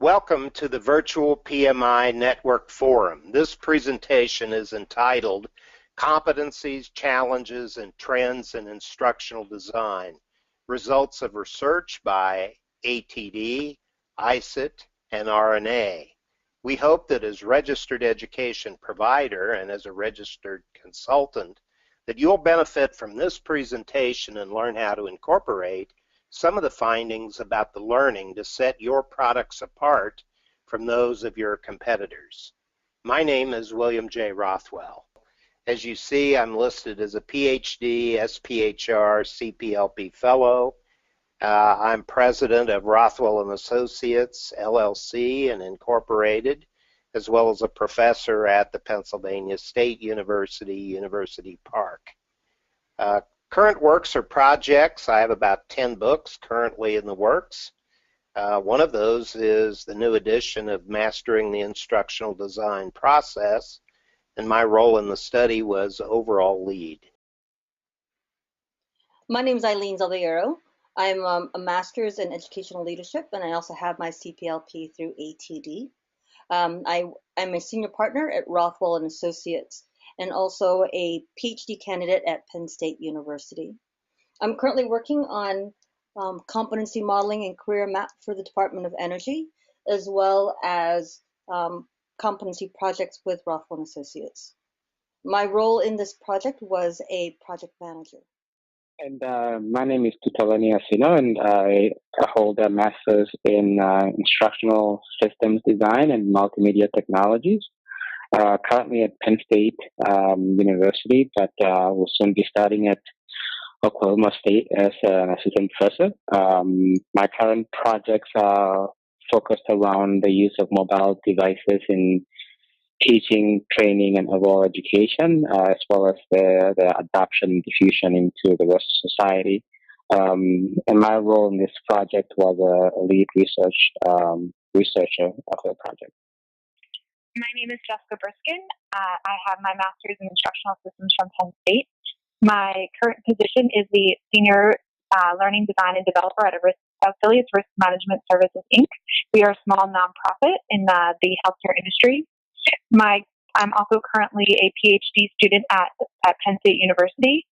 Welcome to the virtual PMI Network Forum. This presentation is entitled Competencies, Challenges, and Trends in Instructional Design, Results of Research by ATD, ICET, and RNA. We hope that as registered education provider and as a registered consultant, that you'll benefit from this presentation and learn how to incorporate some of the findings about the learning to set your products apart from those of your competitors. My name is William J. Rothwell. As you see, I'm listed as a PhD, SPHR, CPLP Fellow. I'm president of Rothwell & Associates, LLC and Incorporated, as well as a professor at the Pennsylvania State University, University Park. Current works or projects, I have about 10 books currently in the works. One of those is the new edition of Mastering the Instructional Design Process, and my role in the study was overall lead. My name is Eileen Zaldiero. I'm a master's in educational leadership, and I also have my CPLP through ATD. I'm a senior partner at Rothwell & Associates, and also a PhD candidate at Penn State University. I'm currently working on competency modeling and career map for the Department of Energy, as well as competency projects with Rothwell & Associates. My role in this project was a project manager. And my name is Tutalani Asino, and I hold a master's in instructional systems design and multimedia technologies. Currently at Penn State University, but will soon be starting at Oklahoma State as an assistant professor. My current projects are focused around the use of mobile devices in teaching, training, and overall education, as well as the adoption and diffusion into the rest of society. And my role in this project was a lead researcher of the project. My name is Jessica Briskin. I have my master's in instructional systems from Penn State. My current position is the senior learning design and developer at Affiliates Risk Management Services, Inc. We are a small nonprofit in the healthcare industry. I'm also currently a PhD student at Penn State University.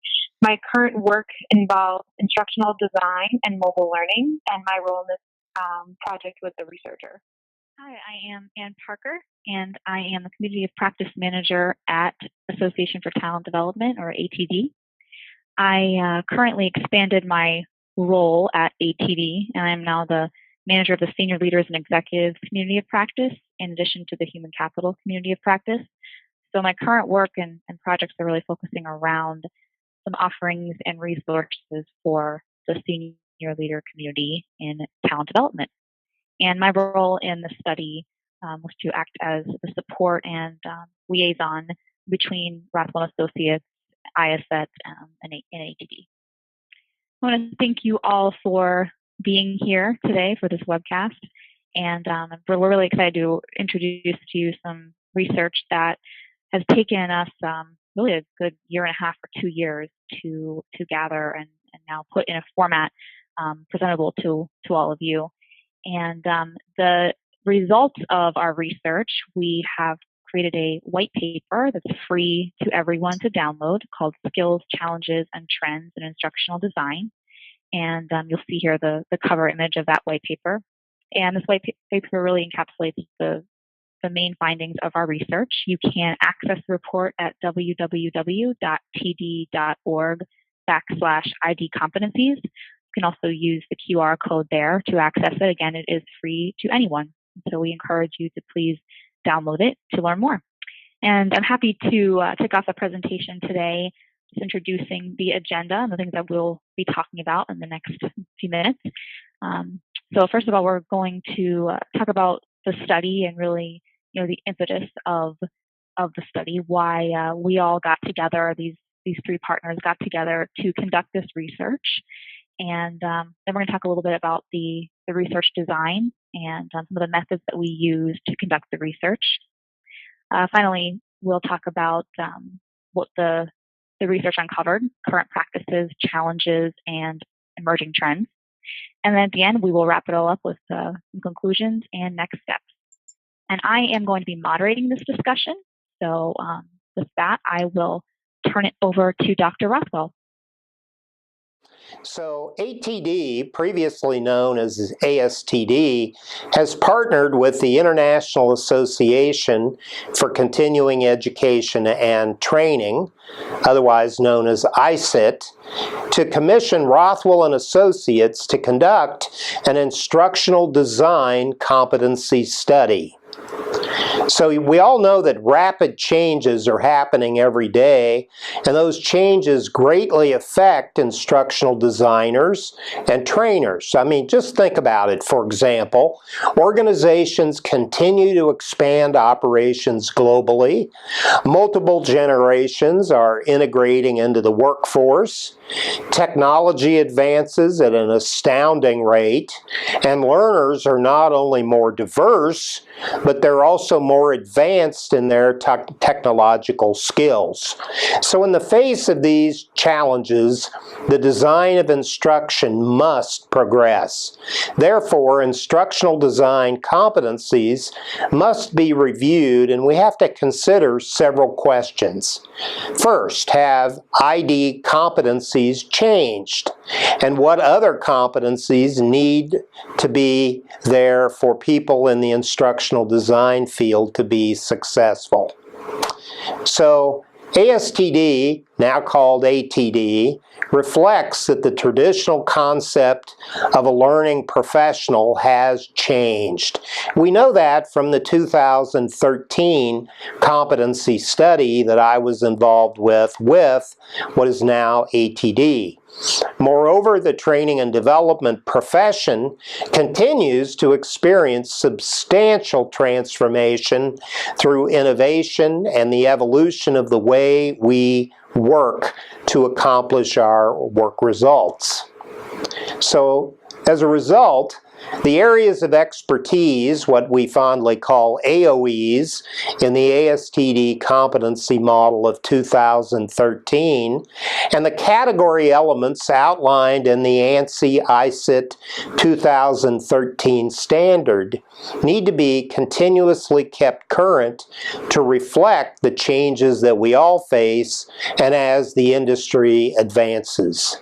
My current work involves instructional design and mobile learning, and my role in this project was the researcher. Hi, I am Ann Parker, and I am the Community of Practice Manager at Association for Talent Development, or ATD. I currently expanded my role at ATD, and I am now the manager of the Senior Leaders and Executives Community of Practice, in addition to the Human Capital Community of Practice. So my current work and projects are really focusing around some offerings and resources for the senior leader community in talent development. And my role in the study was to act as the support and liaison between Rothwell Associates, ISET, and ATD. I want to thank you all for being here today for this webcast. And we're really excited to introduce to you some research that has taken us really a good year and a half or 2 years to gather and now put in a format presentable to all of you. And the results of our research, we have created a white paper that's free to everyone to download called Skills, Challenges, and Trends in Instructional Design. And you'll see here the cover image of that white paper. And this white paper really encapsulates the main findings of our research. You can access the report at www.td.org/ID Competencies. You can also use the QR code there to access it. Again, it is free to anyone. So we encourage you to please download it to learn more. And I'm happy to kick off the presentation today, just introducing the agenda and the things that we'll be talking about in the next few minutes. So first of all, we're going to talk about the study and really, the impetus of the study, why we all got together, these three partners got together to conduct this research. And then we're going to talk a little bit about the research design and some of the methods that we use to conduct the research. Finally, we'll talk about what the research uncovered, current practices, challenges, and emerging trends. And then at the end, we will wrap it all up with some conclusions and next steps. And I am going to be moderating this discussion. So with that, I will turn it over to Dr. Rothwell. So ATD, previously known as ASTD, has partnered with the International Association for Continuing Education and Training, otherwise known as ICIT, to commission Rothwell and Associates to conduct an instructional design competency study. So we all know that rapid changes are happening every day, and those changes greatly affect instructional designers and trainers. I mean, just think about it. For example, organizations continue to expand operations globally. Multiple generations are integrating into the workforce. Technology advances at an astounding rate, and learners are not only more diverse, but they're also more advanced in their technological skills. So in the face of these challenges, the design of instruction must progress. Therefore, instructional design competencies must be reviewed, and we have to consider several questions. First, have ID competencies changed? And what other competencies need to be there for people in the instructional design field to be successful? So ASTD, now called ATD, reflects that the traditional concept of a learning professional has changed. We know that from the 2013 competency study that I was involved with what is now ATD. Moreover, the training and development profession continues to experience substantial transformation through innovation and the evolution of the way we work to accomplish our work results. So, as a result, the areas of expertise, what we fondly call AOEs, in the ASTD competency model of 2013, and the category elements outlined in the ANSI ICIT 2013 standard need to be continuously kept current to reflect the changes that we all face and as the industry advances.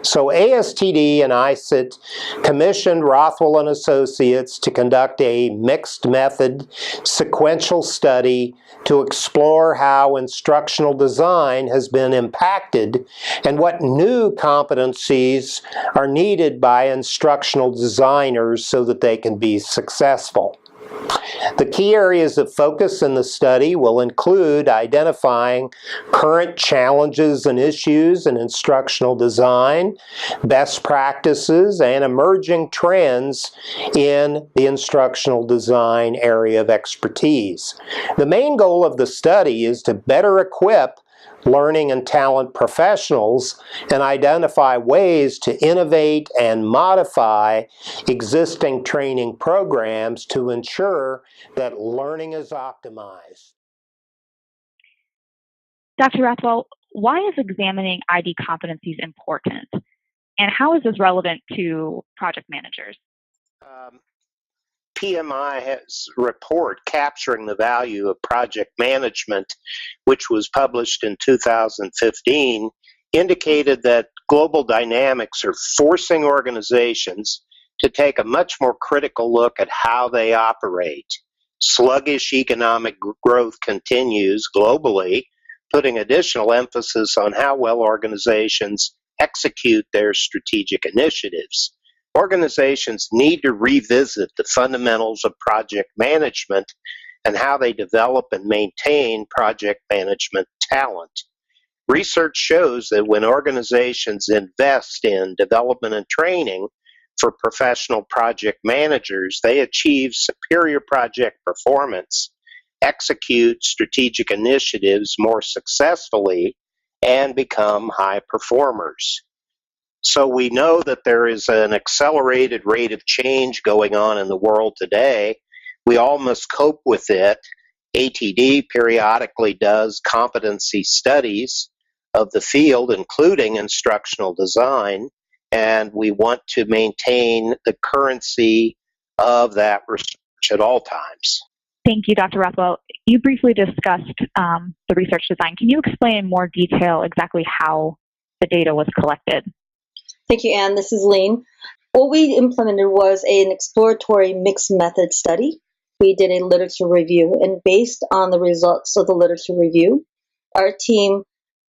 So ASTD and ICIT commissioned Rothwell and Associates to conduct a mixed method sequential study to explore how instructional design has been impacted and what new competencies are needed by instructional designers so that they can be successful. The key areas of focus in the study will include identifying current challenges and issues in instructional design, best practices, and emerging trends in the instructional design area of expertise. The main goal of the study is to better equip learning and talent professionals and identify ways to innovate and modify existing training programs to ensure that learning is optimized. Dr. Rothwell, why is examining ID competencies important? And how is this relevant to project managers? PMI has a report capturing the value of project management, which was published in 2015, indicated that global dynamics are forcing organizations to take a much more critical look at how they operate. Sluggish economic growth continues globally, putting additional emphasis on how well organizations execute their strategic initiatives. Organizations need to revisit the fundamentals of project management and how they develop and maintain project management talent. Research shows that when organizations invest in development and training for professional project managers, they achieve superior project performance, execute strategic initiatives more successfully, and become high performers. So we know that there is an accelerated rate of change going on in the world today. We all must cope with it. ATD periodically does competency studies of the field, including instructional design, and we want to maintain the currency of that research at all times. Thank you, Dr. Rothwell. You briefly discussed the research design. Can you explain in more detail exactly how the data was collected? Thank you, Anne. This is Lean. What we implemented was an exploratory mixed method study. We did a literature review, and based on the results of the literature review, our team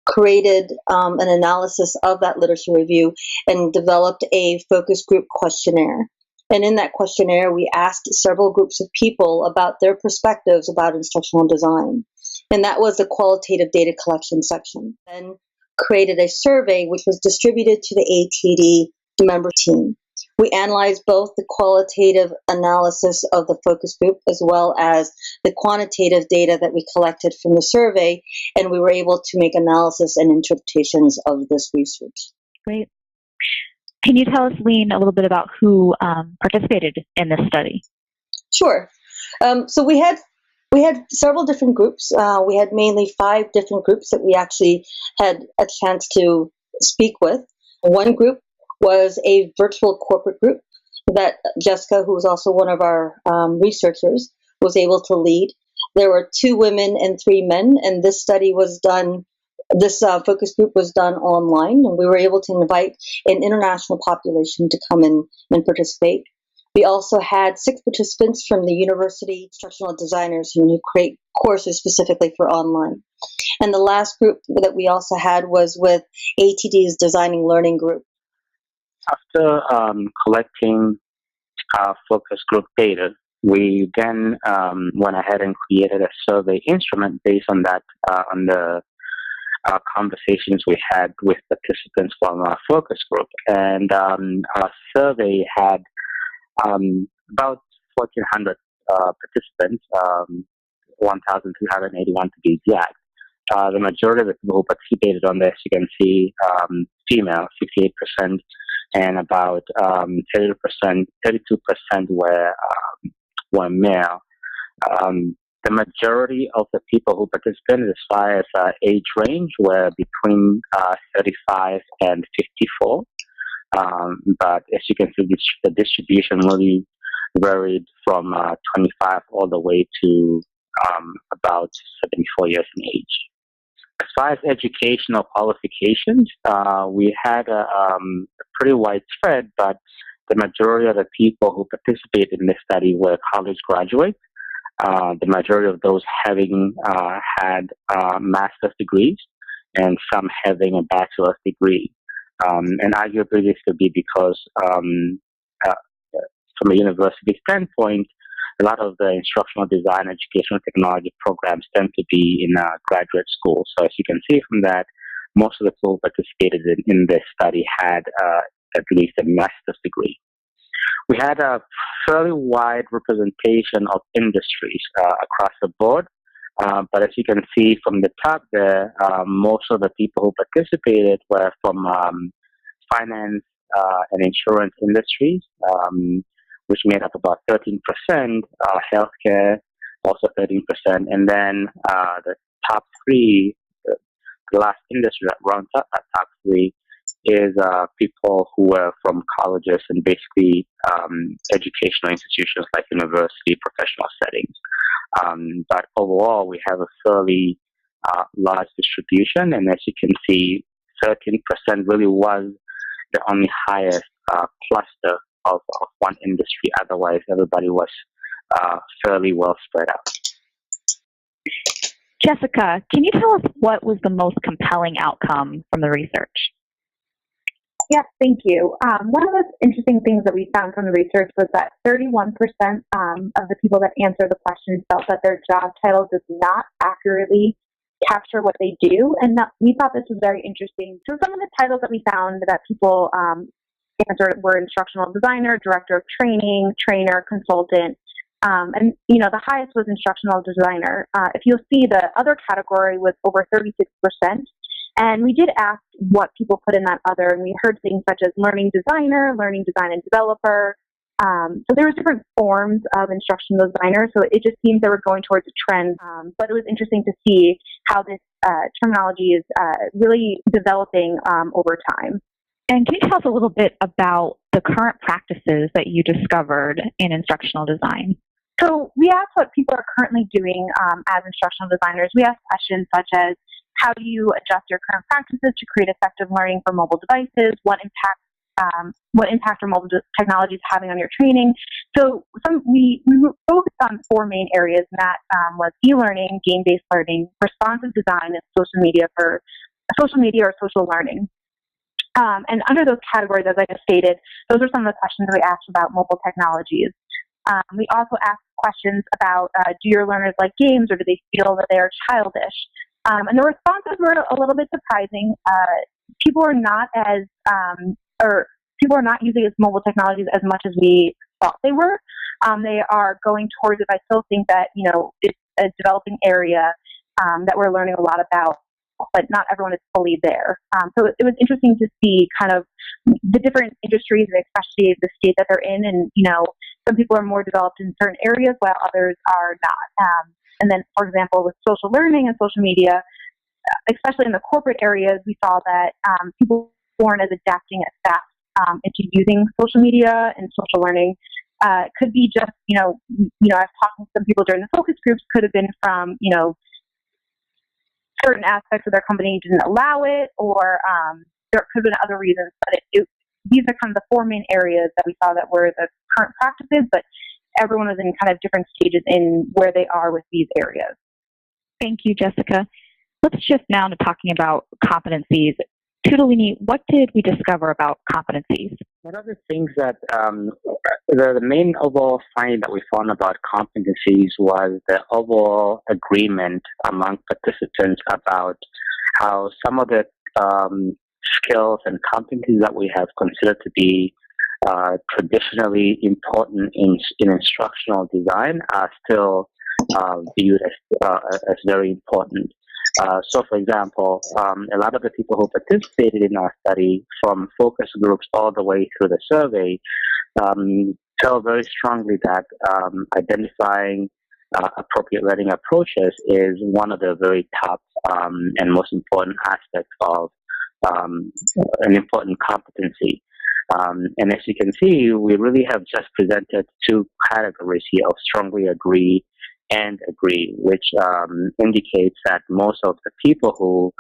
created an analysis of that literature review and developed a focus group questionnaire. And in that questionnaire, we asked several groups of people about their perspectives about instructional design. And that was the qualitative data collection section. Then created a survey which was distributed to the ATD member team. We analyzed both the qualitative analysis of the focus group as well as the quantitative data that we collected from the survey, and we were able to make analysis and interpretations of this research. Great. Can you tell us, Lean, a little bit about who participated in this study? Sure. So we had several different groups. We had mainly 5 different groups that we actually had a chance to speak with. One group was a virtual corporate group that Jessica, who was also one of our researchers, was able to lead. There were 2 women and 3 men, and this study was done, this focus group was done online, and we were able to invite an international population to come in and participate. We also had 6 participants from the university instructional designers who create courses specifically for online. And the last group that we also had was with ATD's Designing Learning Group. After collecting focus group data, we then went ahead and created a survey instrument based on that, on the conversations we had with participants from our focus group. And our survey had about 1,400 participants, 1,381 to be exact. The majority of the people who participated on this, you can see, female, 68%, and about 32% were male. The majority of the people who participated, as far as age range, were between 35 and 54. But as you can see, the distribution really varied from 25 all the way to about 74 years in age. As far as educational qualifications, we had a pretty widespread, but the majority of the people who participated in this study were college graduates. The majority of those having had master's degrees, and some having a bachelor's degree. And arguably this could be because from a university standpoint, a lot of the instructional design educational technology programs tend to be in graduate school. So as you can see from that, most of the people who participated in this study had at least a master's degree. We had a fairly wide representation of industries across the board. But as you can see from the top there, most of the people who participated were from finance and insurance industries, which made up about 13%, healthcare, also 13%, and then the top 3, the last industry that runs up that top 3 is people who were from colleges and basically educational institutions like university, professional settings. But overall, we have a fairly large distribution, and as you can see, 13% really was the only highest cluster of one industry. Otherwise, everybody was fairly well spread out. Jessica, can you tell us what was the most compelling outcome from the research? Yes, thank you. One of the interesting things that we found from the research was that 31% of the people that answered the questions felt that their job title does not accurately capture what they do, and we thought this was very interesting. So some of the titles that we found that people answered were instructional designer, director of training, trainer, consultant, and the highest was instructional designer. If you'll see, the other category was over 36%. And we did ask what people put in that other, and we heard things such as learning designer, learning design and developer. So there were different forms of instructional designer, so it just seems that we're going towards a trend. But it was interesting to see how this terminology is really developing over time. And can you tell us a little bit about the current practices that you discovered in instructional design? So we asked what people are currently doing as instructional designers. We asked questions such as, how do you adjust your current practices to create effective learning for mobile devices? What impact are mobile technologies having on your training? So we focused on four main areas, and that was e-learning, game-based learning, responsive design, and social media or social learning. And under those categories, as I just stated, those are some of the questions we asked about mobile technologies. We also asked questions about, do your learners like games, or do they feel that they are childish? And the responses were a little bit surprising. People are not using mobile technologies as much as we thought they were. They are going towards it. I still think that, it's a developing area that we're learning a lot about, but not everyone is fully there. So it was interesting to see kind of the different industries, and especially the state that they're in. And, some people are more developed in certain areas while others are not. And then, for example, with social learning and social media, especially in the corporate areas, we saw that people weren't as adapting as fast into using social media and social learning. Could be just, I've talked to some people during the focus groups, could have been from, certain aspects of their company didn't allow it, or there could have been other reasons. But these are kind of the four main areas that we saw that were the current practices, but everyone was in kind of different stages in where they are with these areas. Thank you, Jessica. Let's shift now to talking about competencies. Tudolini, what did we discover about competencies? One of the things that the main overall finding that we found about competencies was the overall agreement among participants about how some of the skills and competencies that we have considered to be traditionally important in instructional design are still viewed as very important. So, for example, a lot of the people who participated in our study, from focus groups all the way through the survey, felt very strongly that identifying appropriate learning approaches is one of the very top and most important aspects of an important competency. And as you can see, we really have just presented two categories here of strongly agree and agree, which indicates that most of the people who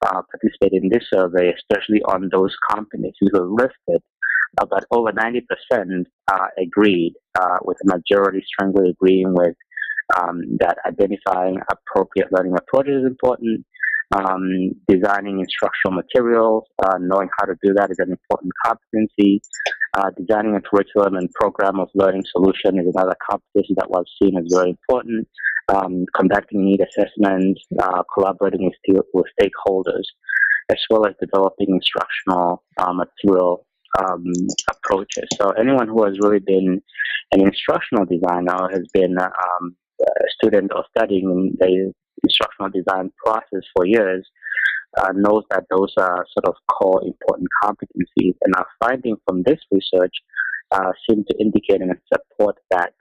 participated in this survey, especially on those competencies who were listed, about over 90% agreed, with the majority strongly agreeing with that identifying appropriate learning approaches is important. Designing instructional materials, knowing how to do that is an important competency. Designing a curriculum and program of learning solution is another competency that was seen as very important. Conducting need assessments, collaborating with stakeholders, as well as developing instructional material approaches. So anyone who has really been an instructional designer, has been a student or studying in the instructional design process for years, knows that those are sort of core important competencies. And our findings from this research seem to indicate and support that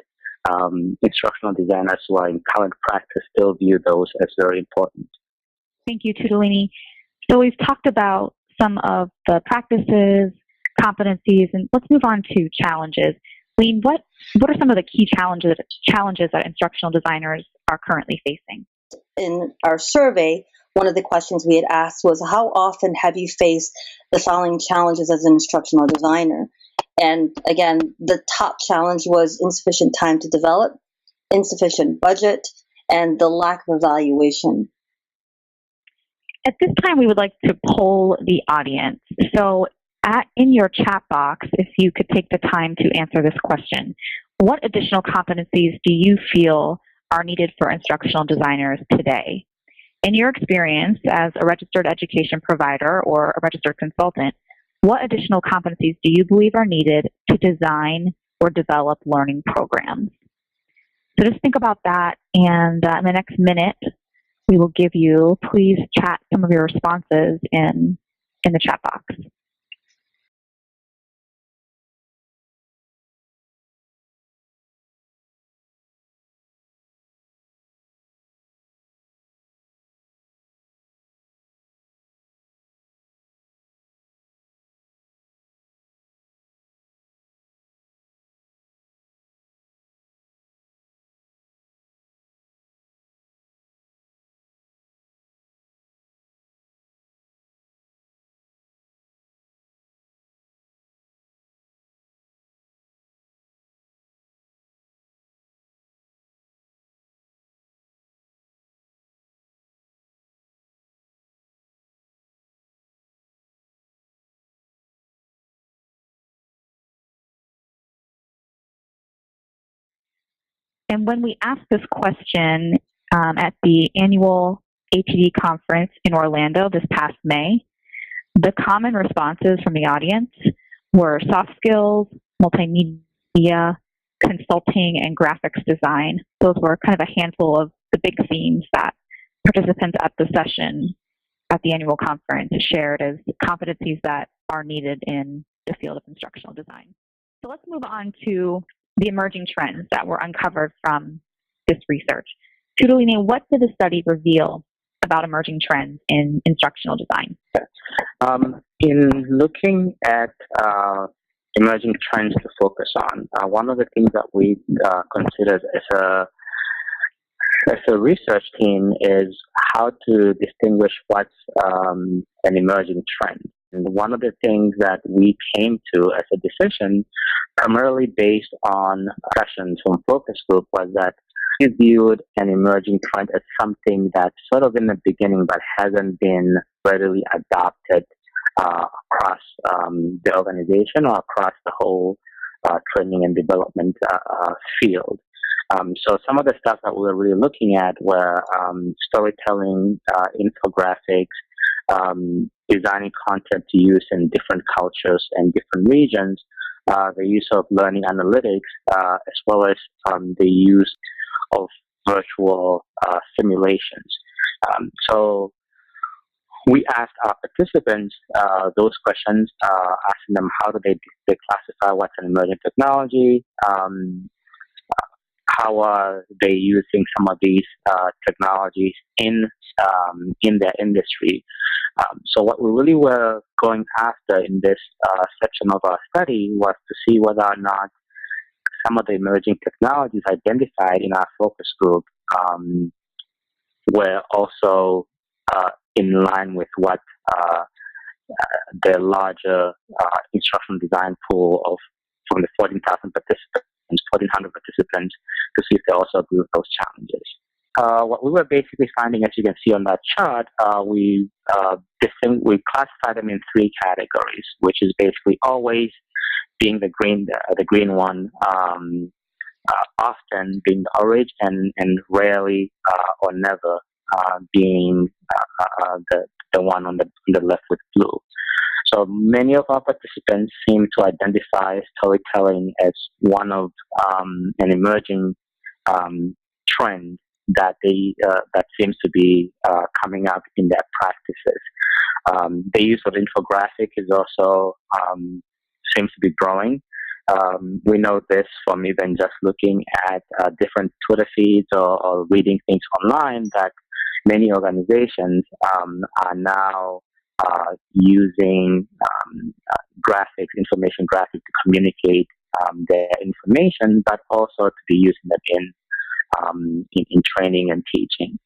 instructional designers who are in current practice still view those as very important. Thank you, Tudolini. So we've talked about some of the practices, competencies, and let's move on to challenges. Lean, what are some of the key challenges that instructional designers are currently facing? In our survey, one of the questions we had asked was, how often have you faced the following challenges as an instructional designer? And again, the top challenge was insufficient time to develop, insufficient budget, and the lack of evaluation. At this time, we would like to poll the audience. So in your chat box, if you could take the time to answer this question, what additional competencies do you feel are needed for instructional designers today? In your experience as a registered education provider or a registered consultant, what additional competencies do you believe are needed to design or develop learning programs? So just think about that, and in the next minute, we will give you, please chat some of your responses in the chat box. And when we asked this question at the annual ATD conference in Orlando this past May, the common responses from the audience were soft skills, multimedia, consulting, and graphics design. Those were kind of a handful of the big themes that participants at the session at the annual conference shared as competencies that are needed in the field of instructional design. So let's move on to the emerging trends that were uncovered from this research. Tutalini, what did the study reveal about emerging trends in instructional design? In looking at emerging trends to focus on, one of the things that we considered as a research team is how to distinguish what's an emerging trend. And one of the things that we came to as a decision, primarily based on sessions from focus group, was that we viewed an emerging trend as something that's sort of in the beginning but hasn't been readily adopted across the organization or across the whole training and development field. So some of the stuff that we were really looking at were storytelling, infographics, designing content to use in different cultures and different regions, the use of learning analytics, as well as the use of virtual simulations. So we asked our participants those questions, asking them how do they classify what's an emerging technology, how are they using some of these technologies in their industry. So what we really were going after in this section of our study was to see whether or not some of the emerging technologies identified in our focus group were also in line with what the larger instructional design pool of from the 14,000 participants, 1,400 participants, to see if they also agree with those challenges. What we were basically finding, as you can see on that chart, we classified them in three categories, which is basically always being the green one, often being the orange, and rarely or never being the one on the left with blue. So many of our participants seem to identify storytelling as one of an emerging trend that that seems to be coming up in their practices. The use of infographic is also seems to be growing. We know this from even just looking at different Twitter feeds or reading things online, that many organizations are now using graphics, information graphics to communicate their information, but also to be using them in training and teaching.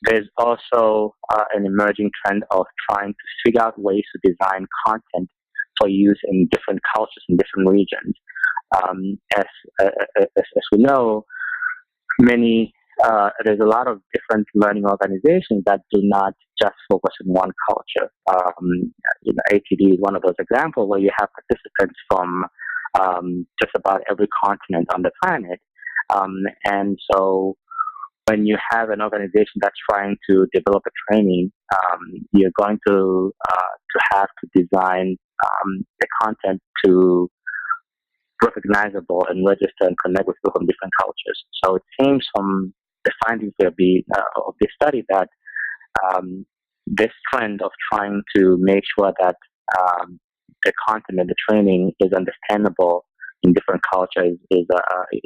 There's also an emerging trend of trying to figure out ways to design content for use in different cultures in different regions. As we know, there's a lot of different learning organizations that do not just focus on one culture. ATD is one of those examples where you have participants from just about every continent on the planet. And so when you have an organization that's trying to develop a training, you're going to have to design the content to recognizable and register and connect with people from different cultures. So it seems from the findings of this study that this trend of trying to make sure that the content and the training is understandable in different cultures is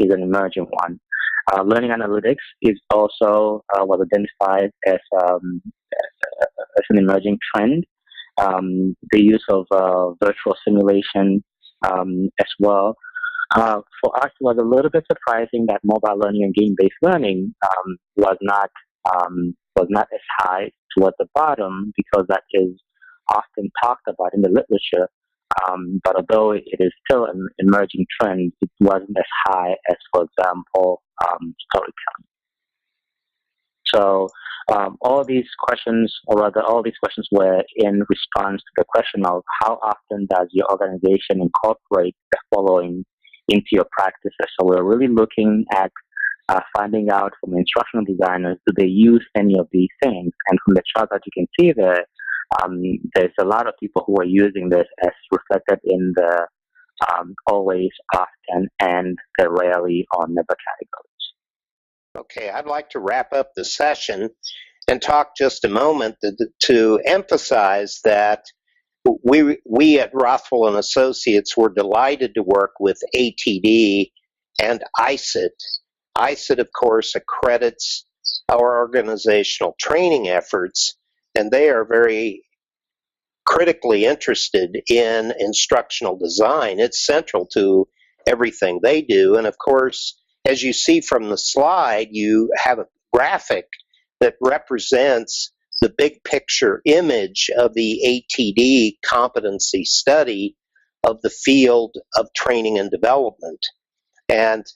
an emerging one. Learning analytics is also was identified as an emerging trend. The use of virtual simulation as well. For us, it was a little bit surprising that mobile learning and game-based learning was not as high towards the bottom, because that is often talked about in the literature. But although it is still an emerging trend, it wasn't as high as, for example, storytelling. So all these questions were in response to the question of how often does your organization incorporate the following into your practices. So we're really looking at finding out from instructional designers, do they use any of these things? And from the chart that you can see there, there's a lot of people who are using this as reflected in the always, often, and the rarely or never categories. Okay, I'd like to wrap up the session and talk just a moment to emphasize that we at Rothwell and Associates were delighted to work with ATD and ICIT. ICIT, of course, accredits our organizational training efforts, and they are very critically interested in instructional design. It's central to everything they do. And of course, as you see from the slide, you have a graphic that represents the big picture image of the ATD competency study of the field of training and development. And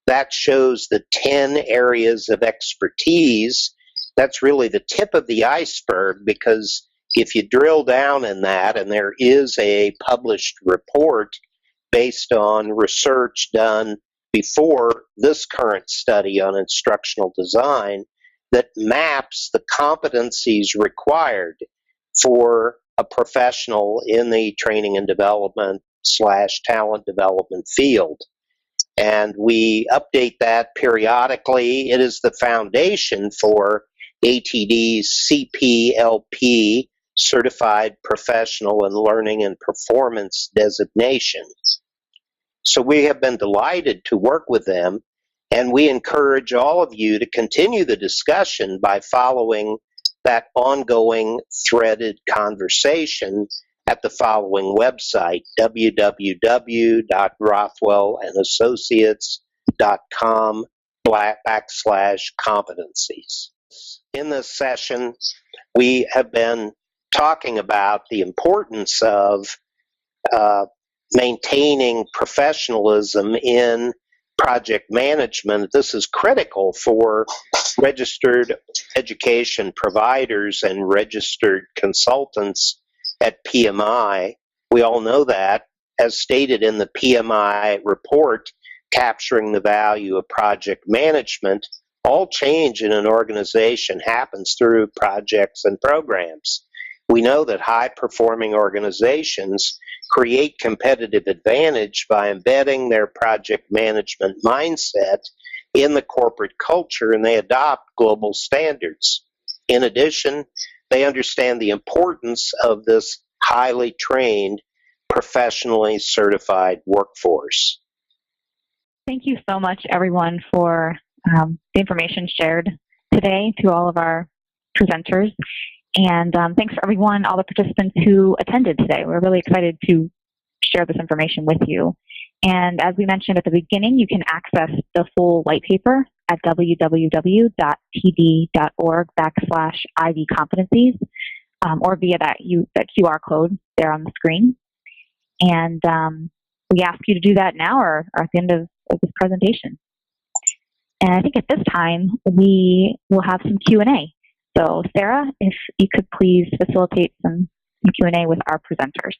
that shows the 10 areas of expertise. That's really the tip of the iceberg, because if you drill down in that, and there is a published report based on research done before this current study on instructional design that maps the competencies required for a professional in the training and development / talent development field. And we update that periodically. It is the foundation for ATD's CPLP, Certified Professional in Learning and Performance designation. So we have been delighted to work with them, and we encourage all of you to continue the discussion by following that ongoing threaded conversation at the following website, www.rothwellandassociates.com/competencies. In this session, we have been talking about the importance of maintaining professionalism in project management. This is critical for registered education providers and registered consultants at PMI. We all know that, as stated in the PMI report, Capturing the Value of Project Management, all change in an organization happens through projects and programs. We know that high-performing organizations create competitive advantage by embedding their project management mindset in the corporate culture, and they adopt global standards. In addition, they understand the importance of this highly trained, professionally certified workforce. Thank you so much, everyone, for the information shared today to all of our presenters. And thanks for everyone, all the participants who attended today. We're really excited to share this information with you. And as we mentioned at the beginning, you can access the full white paper at www.td.org/ID Competencies, or via that QR code there on the screen. And we ask you to do that now or at the end of this presentation. And I think at this time, we will have some Q&A. So Sarah, if you could please facilitate some Q&A with our presenters.